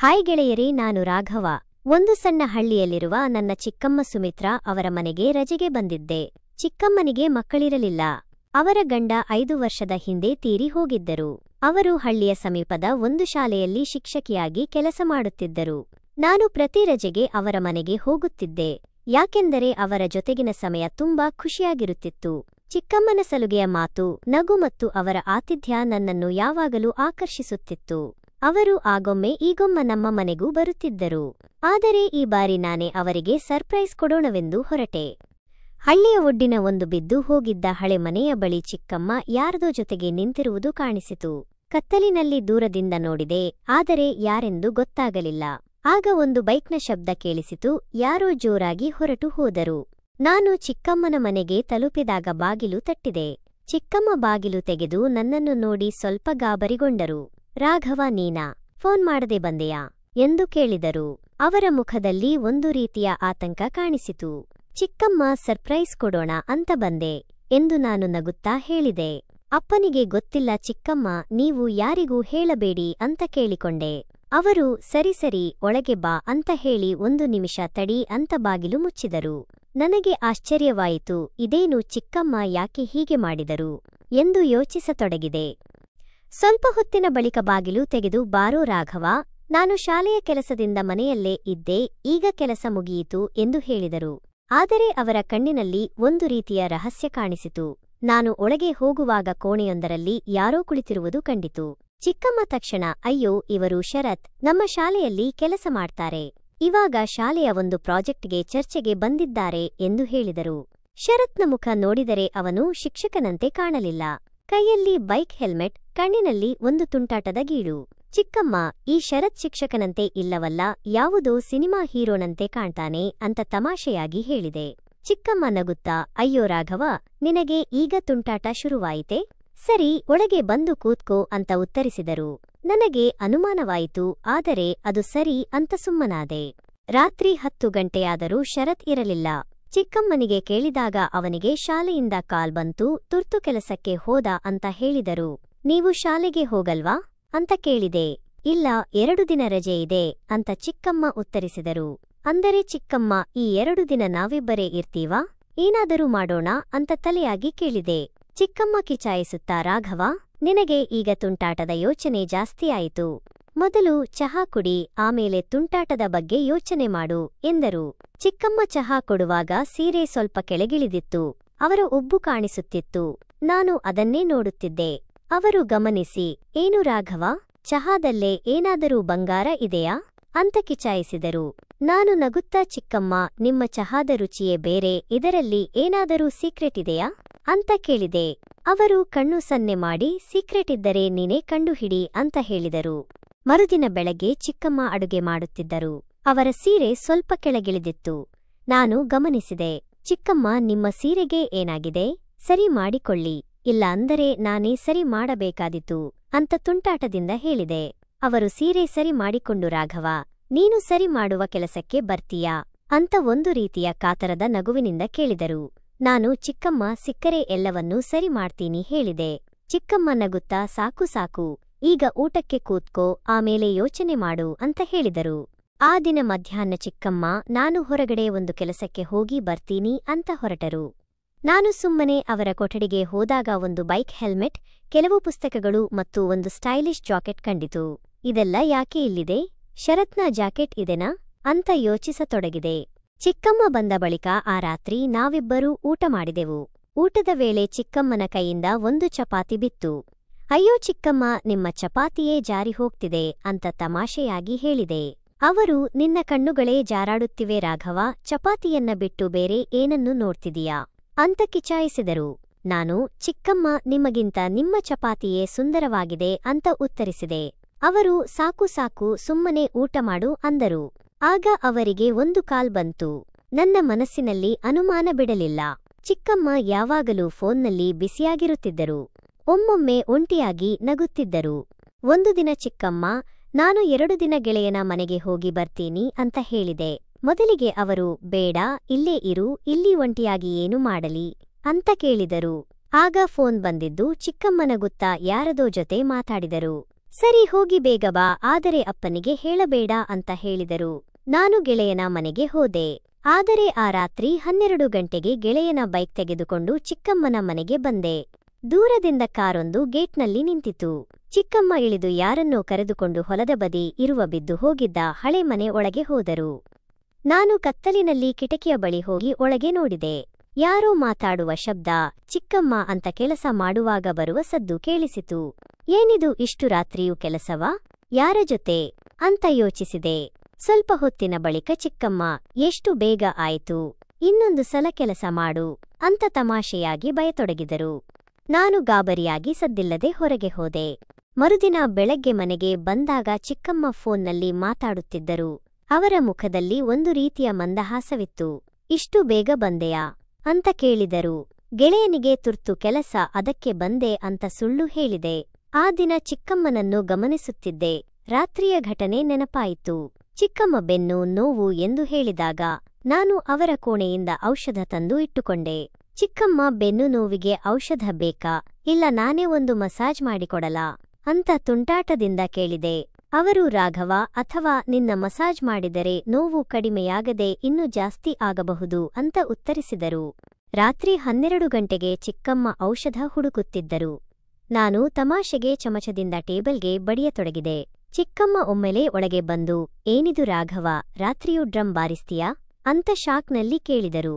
Hi ಗೆಳೆಯರೇ, ನಾನು ರಾಘವ. ಒಂದು ಸಣ್ಣ ಹಳ್ಳಿಯಲ್ಲಿರುವ ನನ್ನ ಚಿಕ್ಕಮ್ಮ ಸುಮಿತ್ರಾ ಅವರ ಮನೆಗೆ ರಜೆಗೆ ಬಂದಿದ್ದೆ. ಚಿಕ್ಕಮ್ಮನಿಗೆ ಮಕ್ಕಳಿರಲಿಲ್ಲ. ಅವರ ಗಂಡ 5 ವರ್ಷದ ಹಿಂದೆ ತೀರಿ ಹೋಗಿದ್ದರು. ಅವರು ಹಳ್ಳಿಯ ಸಮೀಪದ ಒಂದು ಶಾಲೆಯಲ್ಲಿ ಶಿಕ್ಷಕಿಯಾಗಿ ಕೆಲಸ ಮಾಡುತ್ತಿದ್ದರು. ನಾನು ಪ್ರತಿ ರಜೆಗೆ ಅವರ ಮನೆಗೆ ಹೋಗುತ್ತಿದ್ದೆ, ಯಾಕೆಂದರೆ ಅವರ ಜೊತೆಗಿನ ಸಮಯ ತುಂಬಾ ಖುಷಿಯಾಗಿರುತ್ತಿತ್ತು. ಚಿಕ್ಕಮ್ಮನ ಸಲುಗೆಯ ಮಾತು, ನಗು ಮತ್ತು ಅವರ ಆತಿಥ್ಯ ನನ್ನನ್ನು ಯಾವಾಗಲೂ ಆಕರ್ಷಿಸುತ್ತಿತ್ತು. ಅವರು ಆಗೊಮ್ಮೆ ಈಗೊಮ್ಮ ನಮ್ಮ ಮನೆಗೂ ಬರುತ್ತಿದ್ದರು. ಆದರೆ ಈ ಬಾರಿ ನಾನೇ ಅವರಿಗೆ ಸರ್ಪ್ರೈಸ್ ಕೊಡೋಣವೆಂದು ಹೊರಟೆ. ಹಳ್ಳಿಯ ಒಡ್ಡಿನ ಒಂದು ಬಿದ್ದು ಹೋಗಿದ್ದ ಹಳೆ ಮನೆಯ ಬಳಿ ಚಿಕ್ಕಮ್ಮ ಯಾರದೋ ಜೊತೆಗೆ ನಿಂತಿರುವುದು ಕಾಣಿಸಿತು. ಕತ್ತಲಿನಲ್ಲಿ ದೂರದಿಂದ ನೋಡಿದೆ, ಆದರೆ ಯಾರೆಂದು ಗೊತ್ತಾಗಲಿಲ್ಲ. ಆಗ ಒಂದು ಬೈಕ್ನ ಶಬ್ದ ಕೇಳಿಸಿತು. ಯಾರೋ ಜೋರಾಗಿ ಹೊರಟು ಹೋದರು. ನಾನು ಚಿಕ್ಕಮ್ಮನ ಮನೆಗೆ ತಲುಪಿದಾಗ ಬಾಗಿಲು ತಟ್ಟಿದೆ. ಚಿಕ್ಕಮ್ಮ ಬಾಗಿಲು ತೆಗೆದು ನನ್ನನ್ನು ನೋಡಿ ಸ್ವಲ್ಪ ಗಾಬರಿಗೊಂಡರು. ರಾಘವ, ನೀನಾ? ಫೋನ್ ಮಾಡದೆ ಬಂದೆಯಾ ಎಂದು ಕೇಳಿದರು. ಅವರ ಮುಖದಲ್ಲಿ ಒಂದು ರೀತಿಯ ಆತಂಕ ಕಾಣಿಸಿತು. ಚಿಕ್ಕಮ್ಮ, ಸರ್ಪ್ರೈಸ್ ಕೊಡೋಣ ಅಂತ ಬಂದೆ ಎಂದು ನಾನು ನಗುತ್ತಾ ಹೇಳಿದೆ. ಅಪ್ಪನಿಗೆ ಗೊತ್ತಿಲ್ಲ ಚಿಕ್ಕಮ್ಮ, ನೀವು ಯಾರಿಗೂ ಹೇಳಬೇಡಿ ಅಂತ ಕೇಳಿಕೊಂಡೆ. ಅವರು ಸರಿ ಒಳಗೆ ಬಾ ಅಂತ ಹೇಳಿ 1 ನಿಮಿಷ ತಡಿ ಅಂತ ಬಾಗಿಲು ಮುಚ್ಚಿದರು. ನನಗೆ ಆಶ್ಚರ್ಯವಾಯಿತು. ಇದೇನು ಚಿಕ್ಕಮ್ಮ ಯಾಕೆ ಹೀಗೆ ಮಾಡಿದರು ಎಂದು ಯೋಚಿಸತೊಡಗಿದೆ. ಸ್ವಲ್ಪ ಹೊತ್ತಿನ ಬಳಿಕ ಬಾಗಿಲು ತೆಗೆದು, ಬಾರೋ ರಾಘವ, ನಾನು ಶಾಲೆಯ ಕೆಲಸದಿಂದ ಮನೆಯಲ್ಲೇ ಇದ್ದೆ, ಈಗ ಕೆಲಸ ಮುಗಿಯಿತು ಎಂದು ಹೇಳಿದರು. ಆದರೆ ಅವರ ಕಣ್ಣಿನಲ್ಲಿ ಒಂದು ರೀತಿಯ ರಹಸ್ಯ ಕಾಣಿಸಿತು. ನಾನು ಒಳಗೆ ಹೋಗುವಾಗ ಕೋಣೆಯೊಂದರಲ್ಲಿ ಯಾರೋ ಕುಳಿತಿರುವುದು ಕಂಡಿತು. ಚಿಕ್ಕಮ್ಮ ತಕ್ಷಣ, ಅಯ್ಯೋ, ಇವರು ಶರತ್, ನಮ್ಮ ಶಾಲೆಯಲ್ಲಿ ಕೆಲಸ ಮಾಡ್ತಾರೆ. ಇವಾಗ ಶಾಲೆಯ ಒಂದು ಪ್ರಾಜೆಕ್ಟ್ಗೆ ಚರ್ಚೆಗೆ ಬಂದಿದ್ದಾರೆ ಎಂದು ಹೇಳಿದರು. ಶರತ್ನ ಮುಖ ನೋಡಿದರೆ ಅವನು ಶಿಕ್ಷಕನಂತೆ ಕಾಣಲಿಲ್ಲ. ಕೈಯಲ್ಲಿ ಬೈಕ್ ಹೆಲ್ಮೆಟ್, ಕಣ್ಣಿನಲ್ಲಿ ಒಂದು ತುಂಟಾಟದ ಗೀಳು. ಚಿಕ್ಕಮ್ಮ, ಈ ಶರತ್ ಶಿಕ್ಷಕನಂತೆ ಇಲ್ಲವಲ್ಲ, ಯಾವುದೋ ಸಿನಿಮಾ ಹೀರೋನಂತೆ ಕಾಣ್ತಾನೆ ಅಂತ ತಮಾಷೆಯಾಗಿ ಹೇಳಿದೆ. ಚಿಕ್ಕಮ್ಮ ನಗುತ್ತಾ, ಅಯ್ಯೋ ರಾಘವ, ನಿನಗೆ ಈಗ ತುಂಟಾಟ ಶುರುವಾಯಿತೆ? ಸರಿ, ಒಳಗೆ ಬಂದು ಕೂತ್ಕೋ ಅಂತ ಉತ್ತರಿಸಿದರು. ನನಗೆ ಅನುಮಾನವಾಯಿತು, ಆದರೆ ಅದು ಸರಿ ಅಂತ ಸುಮ್ಮನಾದೆ. ರಾತ್ರಿ 10 ಗಂಟೆಯಾದರೂ ಶರತ್ ಇರಲಿಲ್ಲ. ಚಿಕ್ಕಮ್ಮನಿಗೆ ಕೇಳಿದಾಗ ಅವನಿಗೆ ಶಾಲೆಯಿಂದ ಕಾಲ್ ಬಂತು, ತುರ್ತು ಕೆಲಸಕ್ಕೆ ಹೋದ ಅಂತ ಹೇಳಿದರು. ನೀವು ಶಾಲೆಗೆ ಹೋಗಲ್ವಾ ಅಂತ ಕೇಳಿದೆ. ಇಲ್ಲ, 2 ದಿನ ರಜೆ ಇದೆ ಅಂತ ಚಿಕ್ಕಮ್ಮ ಉತ್ತರಿಸಿದರು. ಅಂದರೆ ಚಿಕ್ಕಮ್ಮ, ಈ 2 ದಿನ ನಾವಿಬ್ಬರೇ ಇರ್ತೀವಾ? ಏನಾದರೂ ಮಾಡೋಣ ಅಂತ ತಲೆಯಾಗಿ ಕೇಳಿದೆ. ಚಿಕ್ಕಮ್ಮ ಕಿಚಾಯಿಸುತ್ತಾ, ರಾಘವ, ನಿನಗೆ ಈಗ ತುಂಟಾಟದ ಯೋಚನೆ ಜಾಸ್ತಿಯಾಯಿತು. ಮೊದಲು ಚಹಾ ಕುಡಿ, ಆಮೇಲೆ ತುಂಟಾಟದ ಬಗ್ಗೆ ಯೋಚನೆ ಮಾಡು ಎಂದರು. ಚಿಕ್ಕಮ್ಮ ಚಹಾ ಕೊಡುವಾಗ ಸೀರೆ ಸ್ವಲ್ಪ ಕೆಳಗಿಳಿದಿತ್ತು. ಅವರ ಉಬ್ಬು ಕಾಣಿಸುತ್ತಿತ್ತು. ನಾನು ಅದನ್ನೇ ನೋಡುತ್ತಿದ್ದೆ. ಅವರು ಗಮನಿಸಿ, ಏನು ರಾಘವ, ಚಹಾದಲ್ಲೇ ಏನಾದರೂ ಬಂಗಾರ ಇದೆಯಾ ಅಂತ ಕಿಚಾಯಿಸಿದರು. ನಾನು ನಗುತ್ತಾ, ಚಿಕ್ಕಮ್ಮ, ನಿಮ್ಮ ಚಹಾದ ರುಚಿಯೇ ಬೇರೆ, ಇದರಲ್ಲಿ ಏನಾದರೂ ಸೀಕ್ರೆಟ್ ಇದೆಯಾ ಅಂತ ಕೇಳಿದೆ. ಅವರು ಕಣ್ಣು ಸನ್ನೆ ಮಾಡಿ, ಸೀಕ್ರೆಟ್ ಇದ್ದರೆ ನೀನೇ ಕಂಡುಹಿಡಿ ಅಂತ ಹೇಳಿದರು. ಮರುದಿನ ಬೆಳಗ್ಗೆ ಚಿಕ್ಕಮ್ಮ ಅಡುಗೆ ಮಾಡುತ್ತಿದ್ದರು. ಅವರ ಸೀರೆ ಸ್ವಲ್ಪ ಕೆಳಗಿಳಿದಿತ್ತು. ನಾನು ಗಮನಿಸಿದೆ. ಚಿಕ್ಕಮ್ಮ, ನಿಮ್ಮ ಸೀರೆಗೆ ಏನಾಗಿದೆ? ಸರಿ ಮಾಡಿಕೊಳ್ಳಿ, ಇಲ್ಲ ಅಂದರೆ ನಾನೇ ಸರಿ ಮಾಡಬೇಕಾದಿತ್ತು ಅಂತ ತುಂಟಾಟದಿಂದ ಹೇಳಿದೆ. ಅವರು ಸೀರೆ ಸರಿ ಮಾಡಿಕೊಂಡು, ರಾಘವ, ನೀನು ಸರಿ ಮಾಡುವ ಕೆಲಸಕ್ಕೆ ಬರ್ತೀಯಾ ಅಂತ ಒಂದು ರೀತಿಯ ಕಾತರದ ನಗುವಿನಿಂದ ಕೇಳಿದರು. ನಾನು, ಚಿಕ್ಕಮ್ಮ, ಸಿಕ್ಕರೆ ಎಲ್ಲವನ್ನೂ ಸರಿ ಮಾಡ್ತೀನಿ ಹೇಳಿದೆ. ಚಿಕ್ಕಮ್ಮ ನಗುತ್ತಾ, ಸಾಕು, ಈಗ ಊಟಕ್ಕೆ ಕೂತ್ಕೋ, ಆಮೇಲೆ ಯೋಚನೆ ಮಾಡು ಅಂತ ಹೇಳಿದರು. ಆ ದಿನ ಮಧ್ಯಾಹ್ನ ಚಿಕ್ಕಮ್ಮ, ನಾನು ಹೊರಗಡೆ ಒಂದು ಕೆಲಸಕ್ಕೆ ಹೋಗಿ ಬರ್ತೀನಿ ಅಂತ ಹೊರಟರು. ನಾನು ಸುಮ್ಮನೆ ಅವರ ಕೊಠಡಿಗೆ ಹೋದಾಗ ಒಂದು ಬೈಕ್ ಹೆಲ್ಮೆಟ್, ಕೆಲವು ಪುಸ್ತಕಗಳು ಮತ್ತು ಒಂದು ಸ್ಟೈಲಿಶ್ ಜಾಕೆಟ್ ಕಂಡಿತು. ಇದೆಲ್ಲ ಯಾಕೆ ಇಲ್ಲಿದೆ? ಶರತ್ನ ಜಾಕೆಟ್ ಇದೆನಾ ಅಂತ ಯೋಚಿಸತೊಡಗಿದೆ. ಚಿಕ್ಕಮ್ಮ ಬಂದ ಬಳಿಕ ಆ ರಾತ್ರಿ ನಾವಿಬ್ಬರೂ ಊಟ ಮಾಡಿದೆವು. ಊಟದ ವೇಳೆ ಚಿಕ್ಕಮ್ಮನ ಕೈಯಿಂದ ಒಂದು ಚಪಾತಿ ಬಿತ್ತು. ಅಯ್ಯೋ ಚಿಕ್ಕಮ್ಮ, ನಿಮ್ಮ ಚಪಾತಿಯೇ ಜಾರಿ ಹೋಗ್ತಿದೆ ಅಂತ ತಮಾಷೆಯಾಗಿ ಹೇಳಿದೆ. ಅವರು, ನಿನ್ನ ಕಣ್ಣುಗಳೇ ಜಾರಾಡುತ್ತಿವೆ ರಾಘವ, ಚಪಾತಿಯನ್ನ ಬಿಟ್ಟು ಬೇರೆ ಏನನ್ನು ನೋಡ್ತಿದೀಯಾ ಅಂತ ಕಿಚಾಯಿಸಿದರು. ನಾನು, ಚಿಕ್ಕಮ್ಮ, ನಿಮಗಿಂತ ನಿಮ್ಮ ಚಪಾತಿಯೇ ಸುಂದರವಾಗಿದೆ ಅಂತ ಉತ್ತರಿಸಿದೆ. ಅವರು, ಸಾಕು, ಸುಮ್ಮನೆ ಊಟ ಮಾಡು ಅಂದರು. ಆಗ ಅವರಿಗೆ ಒಂದು ಕಾಲ್ ಬಂತು. ನನ್ನ ಮನಸ್ಸಿನಲ್ಲಿ ಅನುಮಾನ ಬಿಡಲಿಲ್ಲ. ಚಿಕ್ಕಮ್ಮ ಯಾವಾಗಲೂ ಫೋನ್ನಲ್ಲಿ ಬಿಸಿಯಾಗಿರುತ್ತಿದ್ದರು. ಒಮ್ಮೊಮ್ಮೆ ಒಂಟಿಯಾಗಿ ನಗುತ್ತಿದ್ದರು. ಒಂದು ದಿನ ಚಿಕ್ಕಮ್ಮ, ನಾನು 2 ದಿನ ಗೆಳೆಯನ ಮನೆಗೆ ಹೋಗಿ ಬರ್ತೀನಿ ಅಂತ ಹೇಳಿದೆ. ಮೊದಲಿಗೆ ಅವರು, ಬೇಡ, ಇಲ್ಲೇ ಇರು, ಇಲ್ಲಿ ಒಂಟಿಯಾಗಿ ಏನು ಮಾಡಲಿ ಅಂತ ಕೇಳಿದರು. ಆಗ ಫೋನ್ ಬಂದಿದ್ದು. ಚಿಕ್ಕಮ್ಮ ನಗುತ್ತಾ ಯಾರದೋ ಜೊತೆ ಮಾತಾಡಿದರು. ಸರಿ ಹೋಗಿ ಬೇಗ ಬಾ, ಆದರೆ ಅಪ್ಪನಿಗೆ ಹೇಳಬೇಡ ಅಂತ ಹೇಳಿದರು. ನಾನು ಗೆಳೆಯನ ಮನೆಗೆ ಹೋದೆ. ಆದರೆ ಆ ರಾತ್ರಿ 12 ಗಂಟೆಗೆ ಗೆಳೆಯನ ಬೈಕ್ ತೆಗೆದುಕೊಂಡು ಚಿಕ್ಕಮ್ಮನ ಮನೆಗೆ ಬಂದೆ. ದೂರದಿಂದ ಕಾರೊಂದು ಗೇಟ್ನಲ್ಲಿ ನಿಂತಿತು. ಚಿಕ್ಕಮ್ಮ ಇಳಿದು ಯಾರನ್ನೋ ಕರೆದುಕೊಂಡು ಹೊಲದ ಬದಿ ಇರುವ ಬಿದ್ದು ಹೋಗಿದ್ದ ಹಳೆ ಮನೆ ಒಳಗೆ ಹೋದರು. ನಾನು ಕತ್ತಲಿನಲ್ಲಿ ಕಿಟಕಿಯ ಬಳಿ ಹೋಗಿ ಒಳಗೆ ನೋಡಿದೆ. ಯಾರೋ ಮಾತಾಡುವ ಶಬ್ದ, ಚಿಕ್ಕಮ್ಮ ಅಂತ ಕೆಲಸ ಮಾಡುವಾಗ ಬರುವ ಸದ್ದು ಕೇಳಿಸಿತು. ಏನಿದು ಇಷ್ಟು ರಾತ್ರಿಯೂ ಕೆಲಸವಾ? ಯಾರ ಜೊತೆ ಅಂತ ಯೋಚಿಸಿದೆ. ಸ್ವಲ್ಪ ಹೊತ್ತಿನ ಬಳಿಕ ಚಿಕ್ಕಮ್ಮ, ಎಷ್ಟು ಬೇಗ ಆಯಿತು, ಇನ್ನೊಂದು ಸಲ ಕೆಲಸ ಮಾಡು ಅಂತ ತಮಾಷೆಯಾಗಿ ಬಯತೊಡಗಿದರು. ನಾನು ಗಾಬರಿಯಾಗಿ ಸದ್ದಿಲ್ಲದೆ ಹೊರಗೆ ಹೋದೆ. ಮರುದಿನ ಬೆಳಗ್ಗೆ ಮನೆಗೆ ಬಂದಾಗ ಚಿಕ್ಕಮ್ಮ ಫೋನ್ನಲ್ಲಿ ಮಾತಾಡುತ್ತಿದ್ದರು. ಅವರ ಮುಖದಲ್ಲಿ ಒಂದು ರೀತಿಯ ಮಂದಹಾಸವಿತ್ತು. ಇಷ್ಟು ಬೇಗ ಬಂದೆಯಾ ಅಂತ ಕೇಳಿದರು. ಗೆಳೆಯನಿಗೆ ತುರ್ತು ಕೆಲಸ, ಅದಕ್ಕೆ ಬಂದೆ ಅಂತ ಸುಳ್ಳು ಹೇಳಿದೆ. ಆ ದಿನ ಚಿಕ್ಕಮ್ಮನನ್ನು ಗಮನಿಸುತ್ತಿದ್ದೆ. ರಾತ್ರಿಯ ಘಟನೆ ನೆನಪಾಯಿತು. ಚಿಕ್ಕಮ್ಮ ಬೆನ್ನು ನೋವು ಎಂದು ಹೇಳಿದಾಗ ನಾನು ಅವರ ಕೋಣೆಯಿಂದ ಔಷಧ ತಂದು ಇಟ್ಟುಕೊಂಡೆ. ಚಿಕ್ಕಮ್ಮ ಬೆನ್ನು ನೋವಿಗೆ ಔಷಧ ಬೇಕಾ, ಇಲ್ಲ ನಾನೇ ಒಂದು ಮಸಾಜ್ ಮಾಡಿಕೊಡಲಾ ಅಂತ ತುಂಟಾಟದಿಂದ ಕೇಳಿದೆ. ಅವರು ರಾಘವ, ಅಥವಾ ನಿನ್ನ ಮಸಾಜ್ ಮಾಡಿದರೆ ನೋವು ಕಡಿಮೆಯಾಗದೆ ಇನ್ನೂ ಜಾಸ್ತಿ ಆಗಬಹುದು ಅಂತ ಉತ್ತರಿಸಿದರು. ರಾತ್ರಿ 12 ಗಂಟೆಗೆ ಚಿಕ್ಕಮ್ಮ ಔಷಧ ಹುಡುಕುತ್ತಿದ್ದರು. ನಾನು ತಮಾಷೆಗೆ ಚಮಚದಿಂದ ಟೇಬಲ್ಗೆ ಬಡಿಯತೊಡಗಿದೆ. ಚಿಕ್ಕಮ್ಮ ಒಮ್ಮೆಲೆ ಒಳಗೆ ಬಂದು, ಏನಿದು ರಾಘವ, ರಾತ್ರಿಯೂ ಡ್ರಮ್ ಬಾರಿಸ್ತೀಯಾ ಅಂತ ಶಾಕ್ನಲ್ಲಿ ಕೇಳಿದರು.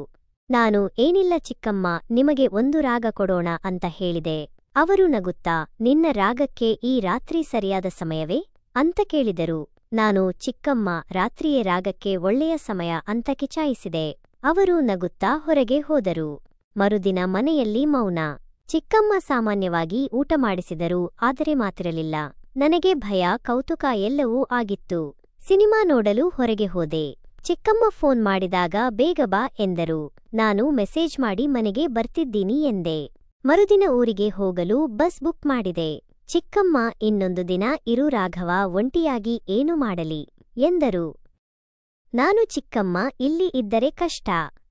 ನಾನು, ಏನಿಲ್ಲ ಚಿಕ್ಕಮ್ಮ, ನಿಮಗೆ ಒಂದು ರಾಗ ಕೊಡೋಣ ಅಂತ ಹೇಳಿದೆ. ಅವರು ನಗುತ್ತಾ, ನಿನ್ನ ರಾಗಕ್ಕೆ ಈ ರಾತ್ರಿ ಸರಿಯಾದ ಸಮಯವೇ ಅಂತ ಕೇಳಿದರು. ನಾನು, ಚಿಕ್ಕಮ್ಮ, ರಾತ್ರಿಯೇ ರಾಗಕ್ಕೆ ಒಳ್ಳೆಯ ಸಮಯ ಅಂತ ಕಿಚಾಯಿಸಿದೆ. ಅವರು ನಗುತ್ತಾ ಹೊರಗೆ ಹೋದರು. ಮರುದಿನ ಮನೆಯಲ್ಲಿ ಮೌನ. ಚಿಕ್ಕಮ್ಮ ಸಾಮಾನ್ಯವಾಗಿ ಊಟ ಮಾಡಿಸಿದರು, ಆದರೆ ಮಾತಿರಲಿಲ್ಲ. ನನಗೆ ಭಯ, ಕೌತುಕ ಎಲ್ಲವೂ ಆಗಿತ್ತು. ಸಿನಿಮಾ ನೋಡಲು ಹೊರಗೆ ಹೋದೆ. ಚಿಕ್ಕಮ್ಮ ಫೋನ್ ಮಾಡಿದಾಗ ಬೇಗ ಬಾ ಎಂದರು. ನಾನು ಮೆಸೇಜ್ ಮಾಡಿ ಮನೆಗೆ ಬರ್ತಿದ್ದೀನಿ ಎಂದೆ. ಮರುದಿನ ಊರಿಗೆ ಹೋಗಲು ಬಸ್ ಬುಕ್ ಮಾಡಿದೆ. ಚಿಕ್ಕಮ್ಮ, ಇನ್ನೊಂದು ದಿನ ಇರು ರಾಘವ, ಒಂಟಿಯಾಗಿ ಏನು ಮಾಡಲಿ ಎಂದರು. ನಾನು, ಚಿಕ್ಕಮ್ಮ, ಇಲ್ಲಿ ಇದ್ದರೆ ಕಷ್ಟ.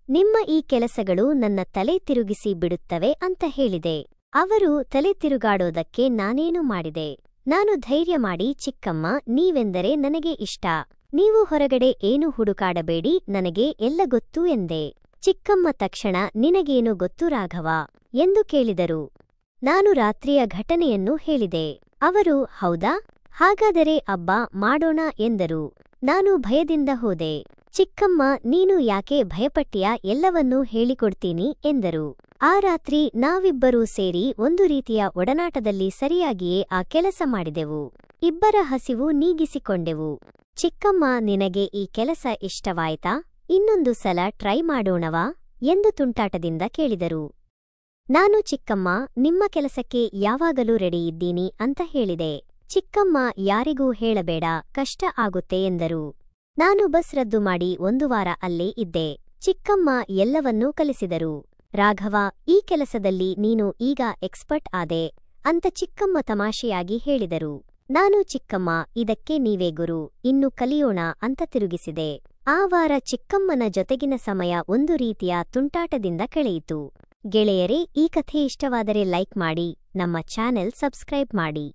ನಿಮ್ಮ ಈ ಕೆಲಸಗಳು ನನ್ನ ತಲೆ ತಿರುಗಿಸಿ ಬಿಡುತ್ತವೆ ಅಂತ ಹೇಳಿದೆ. ಅವರು ತಲೆ ತಿರುಗಾಡೋದಕ್ಕೆ ನಾನೇನು ಮಾಡಿದೆ? ನಾನು ಧೈರ್ಯ ಮಾಡಿ, ಚಿಕ್ಕಮ್ಮ, ನೀವೆಂದರೆ ನನಗೆ ಇಷ್ಟ. ನೀವು ಹೊರಗಡೆ ಏನು ಹುಡುಕಾಡಬೇಡಿ, ನನಗೆ ಎಲ್ಲ ಗೊತ್ತು ಎಂದೆ. ಚಿಕ್ಕಮ್ಮ ತಕ್ಷಣ, ನಿನಗೇನು ಗೊತ್ತು ರಾಘವ ಎಂದು ಕೇಳಿದರು. ನಾನು ರಾತ್ರಿಯ ಘಟನೆಯನ್ನು ಹೇಳಿದೆ. ಅವರು, ಹೌದಾ, ಹಾಗಾದರೆ ಹಬ್ಬ ಮಾಡೋಣ ಎಂದರು. ನಾನು ಭಯದಿಂದ ಹೋದೆ. ಚಿಕ್ಕಮ್ಮ, ನೀನು ಯಾಕೆ ಭಯಪಟ್ಟಿಯಾ, ಎಲ್ಲವನ್ನೂ ಹೇಳಿಕೊಡ್ತೀನಿ ಎಂದರು. ಆ ರಾತ್ರಿ ನಾವಿಬ್ಬರೂ ಸೇರಿ ಒಂದು ರೀತಿಯ ಒಡನಾಟದಲ್ಲಿ ಸರಿಯಾಗಿಯೇ ಆ ಕೆಲಸ ಮಾಡಿದೆವು. ಇಬ್ಬರ ಹಸಿವು ನೀಗಿಸಿಕೊಂಡೆವು. ಚಿಕ್ಕಮ್ಮ, ನಿನಗೆ ಈ ಕೆಲಸ ಇಷ್ಟವಾಯ್ತಾ? ಇನ್ನೊಂದು ಸಲ ಟ್ರೈ ಮಾಡೋಣವಾ ಎಂದು ತುಂಟಾಟದಿಂದ ಕೇಳಿದರು. ನಾನು, ಚಿಕ್ಕಮ್ಮ, ನಿಮ್ಮ ಕೆಲಸಕ್ಕೆ ಯಾವಾಗಲೂ ರೆಡಿ ಇದ್ದೀನಿ ಅಂತ ಹೇಳಿದೆ. ಚಿಕ್ಕಮ್ಮ, ಯಾರಿಗೂ ಹೇಳಬೇಡ, ಕಷ್ಟ ಆಗುತ್ತೆ ಎಂದರು. ನಾನು ಬಸ್ ರದ್ದು ಮಾಡಿ 1 ವಾರ ಅಲ್ಲೇ ಇದ್ದೆ. ಚಿಕ್ಕಮ್ಮ ಎಲ್ಲವನ್ನೂ ಕಲಿಸಿದರು. ರಾಘವ, ಈ ಕೆಲಸದಲ್ಲಿ ನೀನು ಈಗ ಎಕ್ಸ್ಪರ್ಟ್ ಆದೆ ಅಂತ ಚಿಕ್ಕಮ್ಮ ತಮಾಷೆಯಾಗಿ ಹೇಳಿದರು. ನಾನು, ಚಿಕ್ಕಮ್ಮ, ಇದಕ್ಕೆ ನೀವೇ ಗುರು, ಇನ್ನು ಕಲಿಯೋಣ ಅಂತ ತಿರುಗಿಸಿದೆ. ಆ ವಾರ ಚಿಕ್ಕಮ್ಮನ ಜೊತೆಗಿನ ಸಮಯ ಒಂದು ರೀತಿಯ ತುಂಟಾಟದಿಂದ ಕಳೆಯಿತು. ಗೆಳೆಯರೇ, ಈ ಕಥೆ ಇಷ್ಟವಾದರೆ ಲೈಕ್ ಮಾಡಿ, ನಮ್ಮ ಚಾನೆಲ್ ಸಬ್ಸ್ಕ್ರೈಬ್ ಮಾಡಿ.